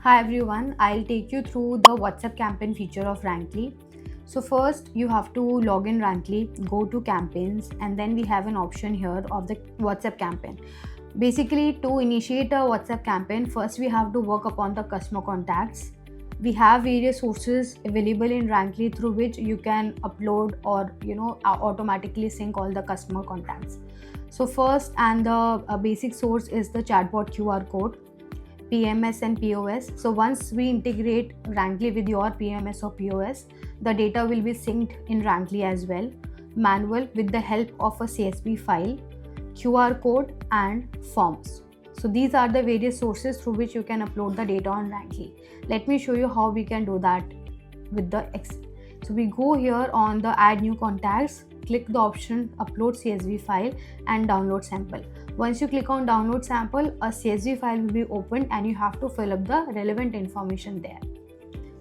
Hi everyone, I'll take you through the WhatsApp campaign feature of Rankly. So first you have to log in Rankly, go to campaigns, and then we have an option here of the WhatsApp campaign. Basically, to initiate a WhatsApp campaign, first we have to work upon the customer contacts. We have various sources available in Rankly through which you can upload or automatically sync all the customer contacts. So first and the basic source is the chatbot QR code, PMS and POS. So once we integrate Rankly with your PMS or POS, the data will be synced in Rankly as well. Manual with the help of a CSV file, QR code and forms. So these are the various sources through which you can upload the data on Rankly. Let me show you how we can do that with the Excel. So we go here on the add new contacts, click the option upload CSV file and download sample. Once you click on download sample, a CSV file will be opened and you have to fill up the relevant information there.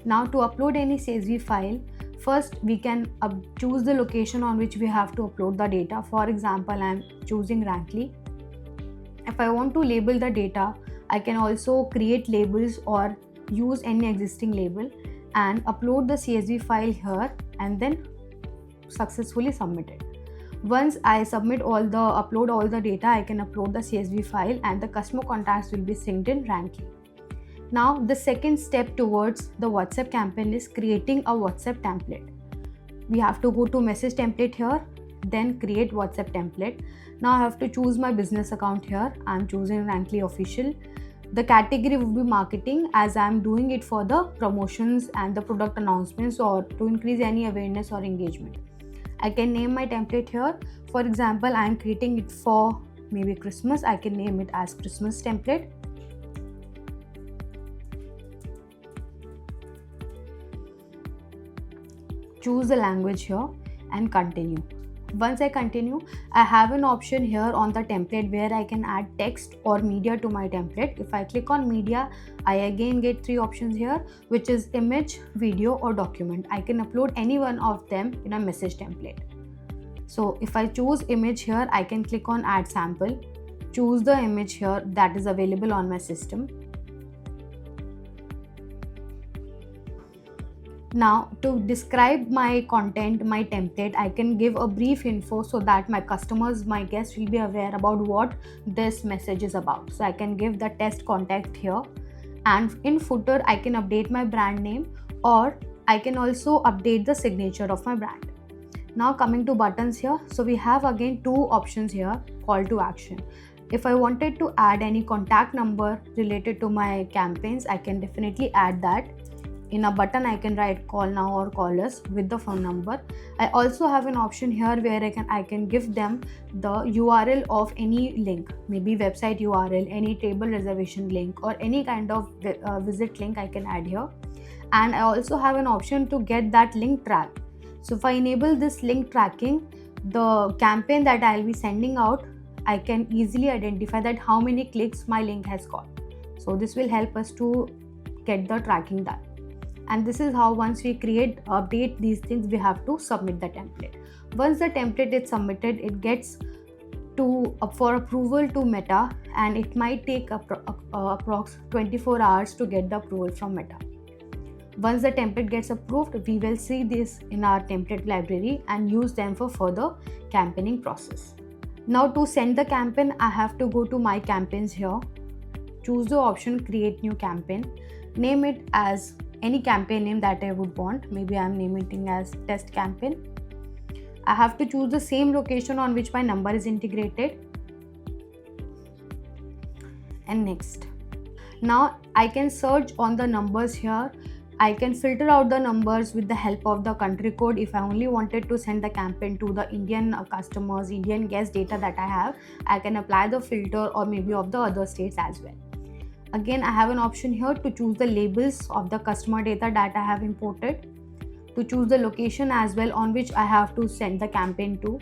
Now to upload any CSV file, first we can choose the location on which we have to upload the data. For example, I am choosing Rankly. If I want to label the data, I can also create labels or use any existing label and upload the CSV file here and then successfully submit it. Once I upload all the data, I can upload the CSV file and the customer contacts will be synced in Rankly. Now the second step towards the WhatsApp campaign is creating a WhatsApp template. We have to go to message template here, then create WhatsApp template. Now I have to choose my business account here. I'm choosing Rankly official. The category would be marketing, as I'm doing it for the promotions and the product announcements or to increase any awareness or engagement. I can name my template here. For example, I'm creating it for maybe Christmas. I can name it as Christmas template. Choose the language here and continue. Once I continue, I have an option here on the template where I can add text or media to my template. If I click on media, I again get three options here, which is image, video or document. I can upload any one of them in a message template. So if I choose image here, I can click on add sample, choose the image here that is available on my system. Now to describe my content, my template, I can give a brief info so that my customers, my guests will be aware about what this message is about. So I can give the test contact here, and in footer I can update my brand name or I can also update the signature of my brand. Now coming to buttons here, so we have again two options here, call to action. If I wanted to add any contact number related to my campaigns, I can definitely add that. In a button I can write call now or call us with the phone number. I also have an option here where I can give them the URL of any link, maybe website URL, any table reservation link or any kind of visit link I can add here. And I also have an option to get that link tracked. So if I enable this link tracking, the campaign that I'll be sending out, I can easily identify that how many clicks my link has got. So this will help us to get the tracking done. And this is how once we update these things, we have to submit the template. Once the template is submitted, it gets for approval to Meta, and it might take approx 24 hours to get the approval from Meta. Once the template gets approved, we will see this in our template library and use them for further campaigning process. Now to send the campaign, I have to go to my campaigns here, choose the option create new campaign, name it as any campaign name that I would want. Maybe I'm naming it as test campaign. I have to choose the same location on which my number is integrated and next. Now I can search on the numbers here. I can filter out the numbers with the help of the country code. If I only wanted to send the campaign to the Indian customers, Indian guest data that I have, I can apply the filter or maybe of the other states as well. Again, I have an option here to choose the labels of the customer data that I have imported, to choose the location as well on which I have to send the campaign to,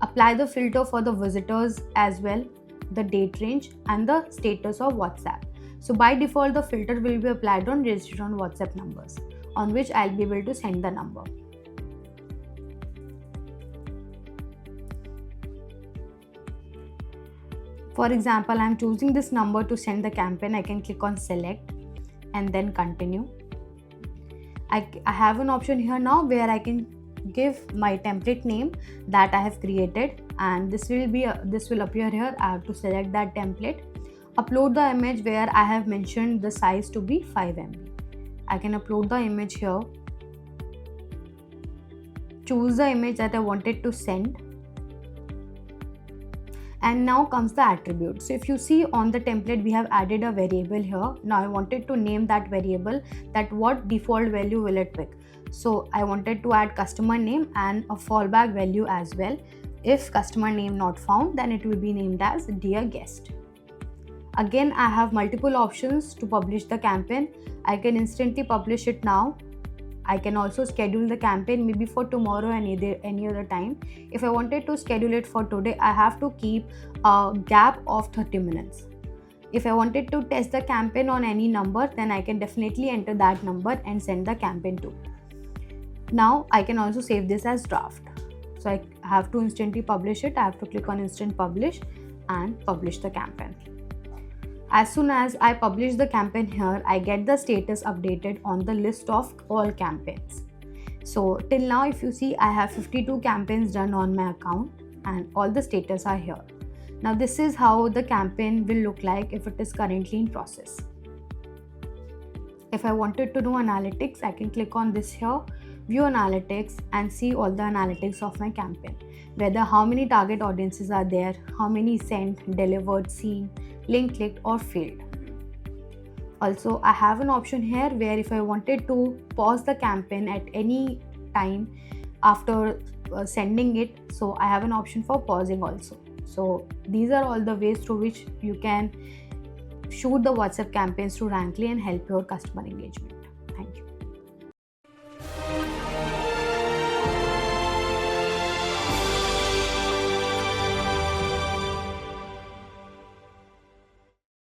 apply the filter for the visitors as well, the date range and the status of WhatsApp. So by default, the filter will be applied on registered on WhatsApp numbers on which I'll be able to send the number. For example, I'm choosing this number to send the campaign. I can click on select. and then continue. I have an option here now where I can give my template name that I have created, and this will appear here. I have to select that template, upload the image where I have mentioned the size to be 5 MB. I can upload the image here, choose the image that I wanted to send, and now comes the attribute. So if you see on the template, we have added a variable here. Now I wanted to name that variable, that what default value will it pick. So I wanted to add customer name and a fallback value as well. If customer name not found, then it will be named as dear guest. Again, I have multiple options to publish the campaign. I can instantly publish it now. I can also schedule the campaign maybe for tomorrow and any other time. If I wanted to schedule it for today, I have to keep a gap of 30 minutes. If I wanted to test the campaign on any number, then I can definitely enter that number and send the campaign to. Now I can also save this as draft. So I have to instantly publish it. I have to click on instant publish and publish the campaign. As soon as I publish the campaign here, I get the status updated on the list of all campaigns. So till now, if you see, I have 52 campaigns done on my account and all the status are here. Now this is how the campaign will look like if it is currently in process. If I wanted to do analytics, I can click on this here, view analytics, and see all the analytics of my campaign. Whether how many target audiences are there, how many sent, delivered, seen, link clicked or failed. Also, I have an option here where if I wanted to pause the campaign at any time after sending it, so I have an option for pausing also. So these are all the ways through which you can shoot the WhatsApp campaigns through Rankly and help your customer engagement. Thank you.